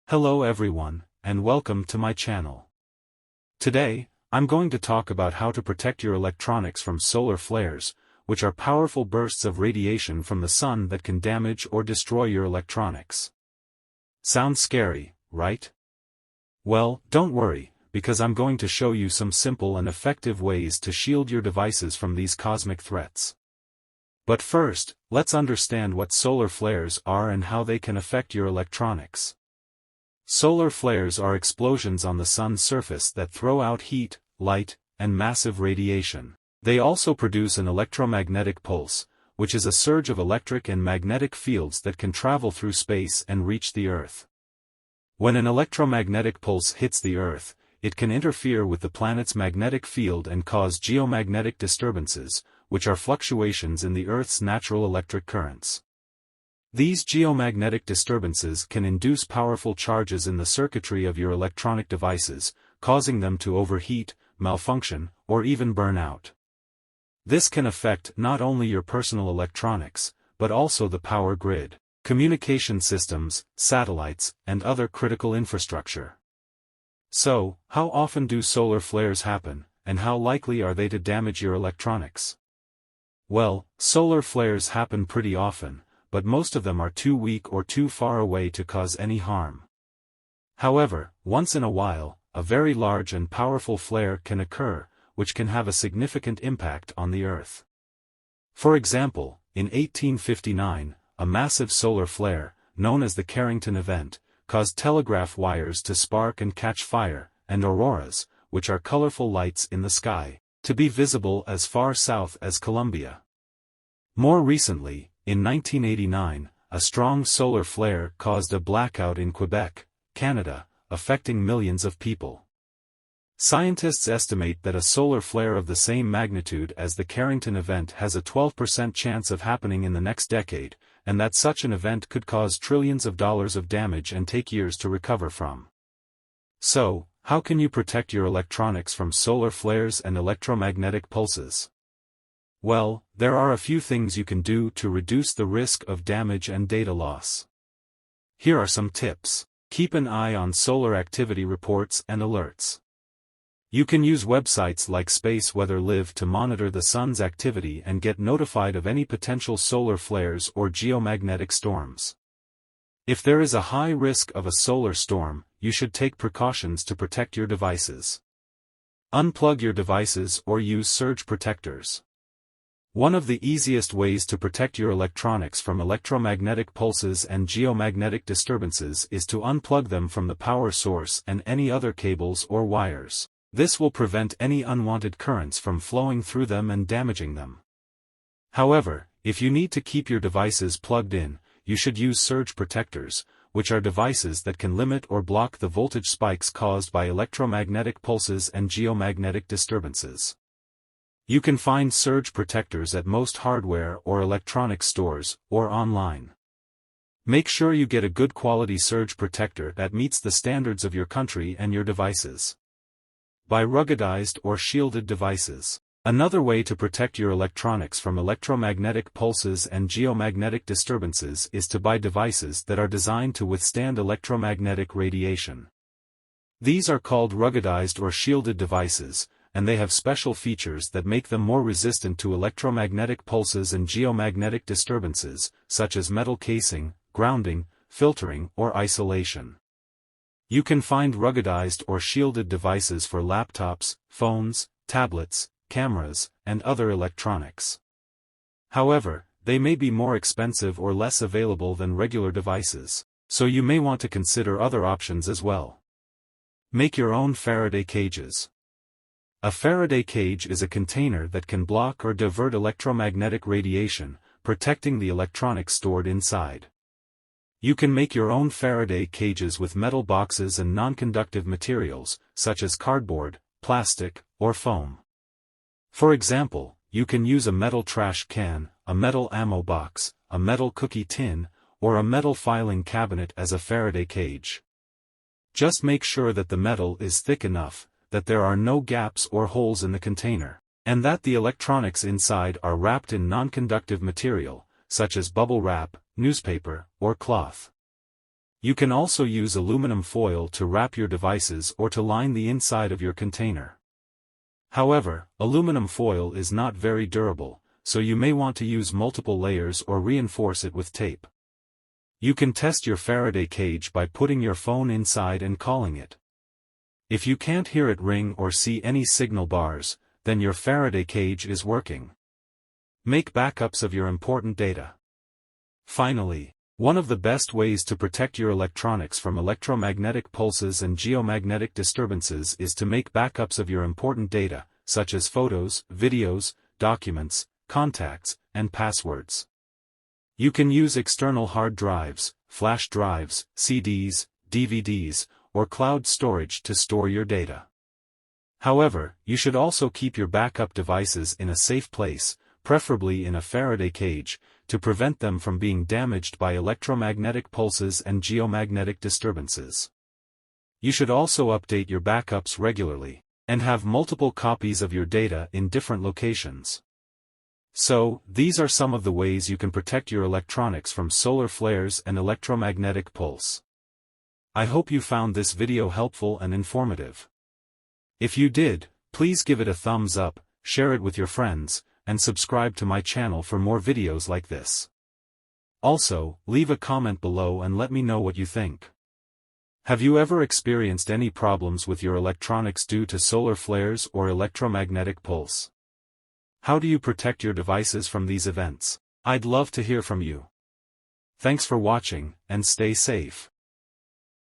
Hello everyone, and welcome to my channel. Today, I'm going to talk about how to protect your electronics from solar flares, which are powerful bursts of radiation from the sun that can damage or destroy your electronics. Sounds scary, right? Well, don't worry, because I'm going to show you some simple and effective ways to shield your devices from these cosmic threats. But first, let's understand what solar flares are and how they can affect your electronics. Solar flares are explosions on the sun's surface that throw out heat, light, and massive radiation. They also produce an electromagnetic pulse, which is a surge of electric and magnetic fields that can travel through space and reach the Earth. When an electromagnetic pulse hits the Earth, it can interfere with the planet's magnetic field and cause geomagnetic disturbances, which are fluctuations in the Earth's natural electric currents. These geomagnetic disturbances can induce powerful charges in the circuitry of your electronic devices, causing them to overheat, malfunction, or even burn out. This can affect not only your personal electronics, but also the power grid, communication systems, satellites, and other critical infrastructure. So, how often do solar flares happen, and how likely are they to damage your electronics? Well, solar flares happen pretty often, but most of them are too weak or too far away to cause any harm. However, once in a while, a very large and powerful flare can occur, which can have a significant impact on the Earth. For example, in 1859, a massive solar flare, known as the Carrington Event, caused telegraph wires to spark and catch fire, and auroras, which are colorful lights in the sky, to be visible as far south as Colombia. More recently, in 1989, a strong solar flare caused a blackout in Quebec, Canada, affecting millions of people. Scientists estimate that a solar flare of the same magnitude as the Carrington event has a 12% chance of happening in the next decade, and that such an event could cause trillions of dollars of damage and take years to recover from. So, how can you protect your electronics from solar flares and electromagnetic pulses? Well, there are a few things you can do to reduce the risk of damage and data loss. Here are some tips. Keep an eye on solar activity reports and alerts. You can use websites like Space Weather Live to monitor the sun's activity and get notified of any potential solar flares or geomagnetic storms. If there is a high risk of a solar storm, you should take precautions to protect your devices. Unplug your devices or use surge protectors. One of the easiest ways to protect your electronics from electromagnetic pulses and geomagnetic disturbances is to unplug them from the power source and any other cables or wires. This will prevent any unwanted currents from flowing through them and damaging them. However, if you need to keep your devices plugged in, you should use surge protectors, which are devices that can limit or block the voltage spikes caused by electromagnetic pulses and geomagnetic disturbances. You can find surge protectors at most hardware or electronics stores, or online. Make sure you get a good quality surge protector that meets the standards of your country and your devices. Buy ruggedized or shielded devices. Another way to protect your electronics from electromagnetic pulses and geomagnetic disturbances is to buy devices that are designed to withstand electromagnetic radiation. These are called ruggedized or shielded devices, and they have special features that make them more resistant to electromagnetic pulses and geomagnetic disturbances, such as metal casing, grounding, filtering, or isolation. You can find ruggedized or shielded devices for laptops, phones, tablets, cameras, and other electronics. However, they may be more expensive or less available than regular devices, so you may want to consider other options as well. Make your own Faraday cages. A Faraday cage is a container that can block or divert electromagnetic radiation, protecting the electronics stored inside. You can make your own Faraday cages with metal boxes and non-conductive materials, such as cardboard, plastic, or foam. For example, you can use a metal trash can, a metal ammo box, a metal cookie tin, or a metal filing cabinet as a Faraday cage. Just make sure that the metal is thick enough, that there are no gaps or holes in the container, and that the electronics inside are wrapped in non-conductive material, such as bubble wrap, newspaper, or cloth. You can also use aluminum foil to wrap your devices or to line the inside of your container. However, aluminum foil is not very durable, so you may want to use multiple layers or reinforce it with tape. You can test your Faraday cage by putting your phone inside and calling it. If you can't hear it ring or see any signal bars, then your Faraday cage is working. Make backups of your important data. Finally, one of the best ways to protect your electronics from electromagnetic pulses and geomagnetic disturbances is to make backups of your important data, such as photos, videos, documents, contacts, and passwords. You can use external hard drives, flash drives, CDs, DVDs, or cloud storage to store your data. However, you should also keep your backup devices in a safe place, preferably in a Faraday cage, to prevent them from being damaged by electromagnetic pulses and geomagnetic disturbances. You should also update your backups regularly, and have multiple copies of your data in different locations. So, these are some of the ways you can protect your electronics from solar flares and electromagnetic pulse. I hope you found this video helpful and informative. If you did, please give it a thumbs up, share it with your friends, and subscribe to my channel for more videos like this. Also, leave a comment below and let me know what you think. Have you ever experienced any problems with your electronics due to solar flares or electromagnetic pulse? How do you protect your devices from these events? I'd love to hear from you. Thanks for watching, and stay safe.